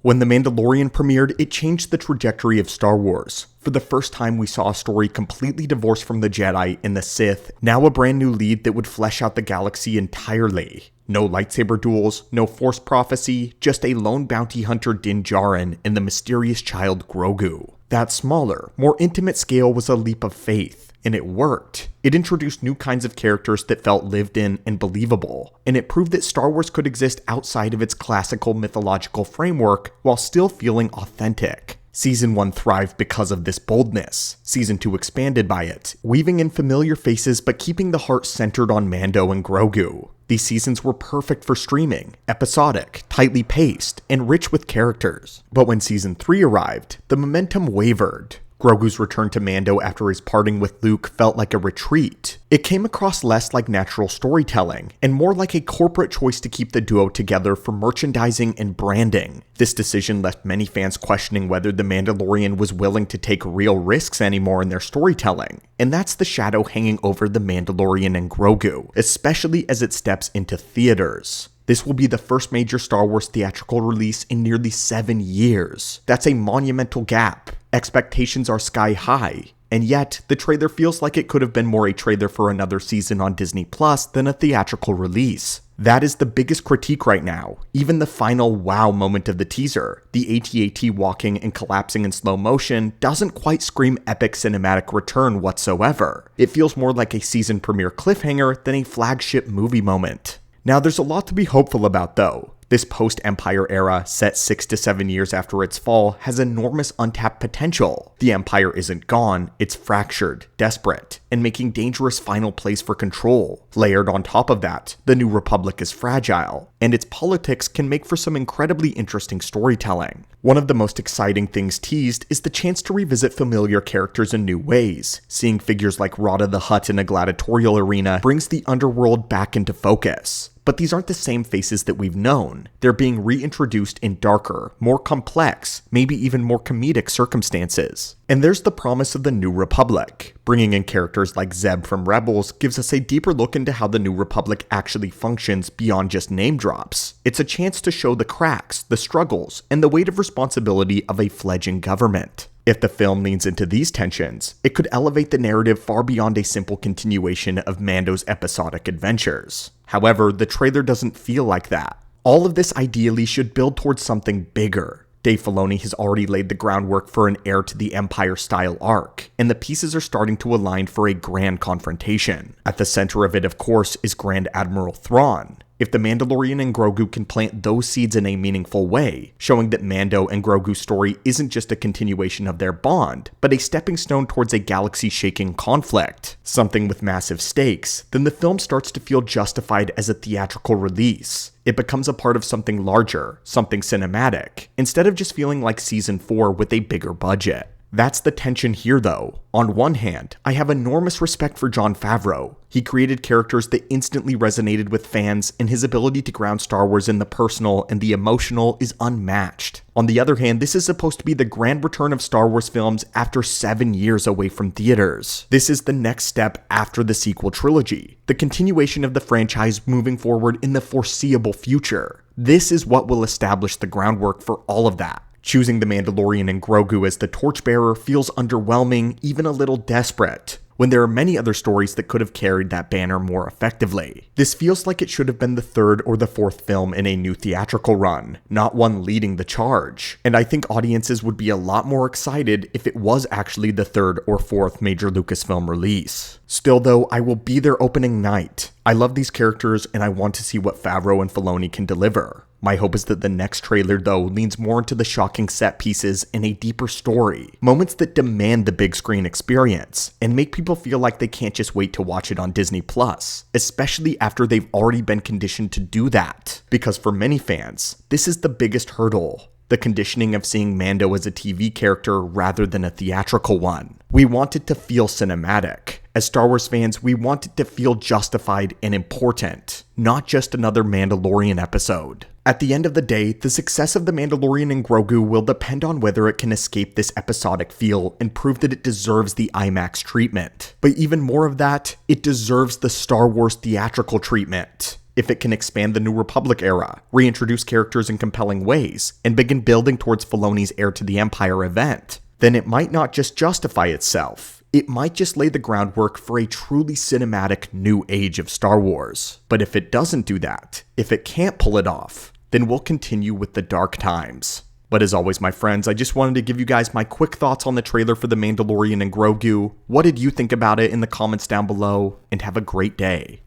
When The Mandalorian premiered, it changed the trajectory of Star Wars. For the first time, we saw a story completely divorced from the Jedi and the Sith, now a brand new lead that would flesh out the galaxy entirely. No lightsaber duels, no Force prophecy, just a lone bounty hunter Din Djarin and the mysterious child Grogu. That smaller, more intimate scale was a leap of faith, and it worked. It introduced new kinds of characters that felt lived in and believable, and it proved that Star Wars could exist outside of its classical mythological framework while still feeling authentic. Season 1 thrived because of this boldness. Season 2 expanded by it, weaving in familiar faces but keeping the heart centered on Mando and Grogu. These seasons were perfect for streaming, episodic, tightly paced, and rich with characters. But when Season 3 arrived, the momentum wavered. Grogu's return to Mando after his parting with Luke felt like a retreat. It came across less like natural storytelling, and more like a corporate choice to keep the duo together for merchandising and branding. This decision left many fans questioning whether The Mandalorian was willing to take real risks anymore in their storytelling, and that's the shadow hanging over The Mandalorian and Grogu, especially as it steps into theaters. This will be the first major Star Wars theatrical release in nearly 7 years. That's a monumental gap. Expectations are sky high, and yet the trailer feels like it could have been more a trailer for another season on Disney Plus than a theatrical release. That is the biggest critique right now. Even the final wow moment of the teaser, the AT-AT walking and collapsing in slow motion, doesn't quite scream epic cinematic return whatsoever. It feels more like a season premiere cliffhanger than a flagship movie moment. Now, there's a lot to be hopeful about though. This post-Empire era, set 6 to 7 years after its fall, has enormous untapped potential. The Empire isn't gone, it's fractured, desperate, and making dangerous final plays for control. Layered on top of that, the New Republic is fragile, and its politics can make for some incredibly interesting storytelling. One of the most exciting things teased is the chance to revisit familiar characters in new ways. Seeing figures like Rada the Hutt in a gladiatorial arena brings the underworld back into focus. But these aren't the same faces that we've known. They're being reintroduced in darker, more complex, maybe even more comedic circumstances. And there's the promise of the New Republic. Bringing in characters like Zeb from Rebels gives us a deeper look into how the New Republic actually functions beyond just name drops. It's a chance to show the cracks, the struggles, and the weight of responsibility of a fledgling government. If the film leans into these tensions, it could elevate the narrative far beyond a simple continuation of Mando's episodic adventures. However, the trailer doesn't feel like that. All of this ideally should build towards something bigger. Dave Filoni has already laid the groundwork for an heir to the Empire-style arc, and the pieces are starting to align for a grand confrontation. At the center of it, of course, is Grand Admiral Thrawn. If The Mandalorian and Grogu can plant those seeds in a meaningful way, showing that Mando and Grogu's story isn't just a continuation of their bond, but a stepping stone towards a galaxy-shaking conflict, something with massive stakes, then the film starts to feel justified as a theatrical release. It becomes a part of something larger, something cinematic, instead of just feeling like Season 4 with a bigger budget. That's the tension here though. On one hand, I have enormous respect for Jon Favreau. He created characters that instantly resonated with fans, and his ability to ground Star Wars in the personal and the emotional is unmatched. On the other hand, this is supposed to be the grand return of Star Wars films after 7 years away from theaters. This is the next step after the sequel trilogy, the continuation of the franchise moving forward in the foreseeable future. This is what will establish the groundwork for all of that. Choosing The Mandalorian and Grogu as the torchbearer feels underwhelming, even a little desperate, when there are many other stories that could have carried that banner more effectively. This feels like it should have been the third or the fourth film in a new theatrical run, not one leading the charge. And I think audiences would be a lot more excited if it was actually the third or fourth major Lucasfilm release. Still though, I will be there opening night. I love these characters and I want to see what Favreau and Filoni can deliver. My hope is that the next trailer, though, leans more into the shocking set pieces and a deeper story. Moments that demand the big screen experience, and make people feel like they can't just wait to watch it on Disney Plus, especially after they've already been conditioned to do that. Because for many fans, this is the biggest hurdle. The conditioning of seeing Mando as a TV character rather than a theatrical one. We want it to feel cinematic. As Star Wars fans, we want it to feel justified and important, not just another Mandalorian episode. At the end of the day, the success of The Mandalorian and Grogu will depend on whether it can escape this episodic feel and prove that it deserves the IMAX treatment. But even more of that, it deserves the Star Wars theatrical treatment. if it can expand the New Republic era, reintroduce characters in compelling ways, and begin building towards Filoni's Heir to the Empire event, then it might not just justify itself, it might just lay the groundwork for a truly cinematic new age of Star Wars. But if it doesn't do that, if it can't pull it off, then we'll continue with the dark times. But as always, my friends, I just wanted to give you guys my quick thoughts on the trailer for The Mandalorian and Grogu. What did you think about it in the comments down below? And have a great day.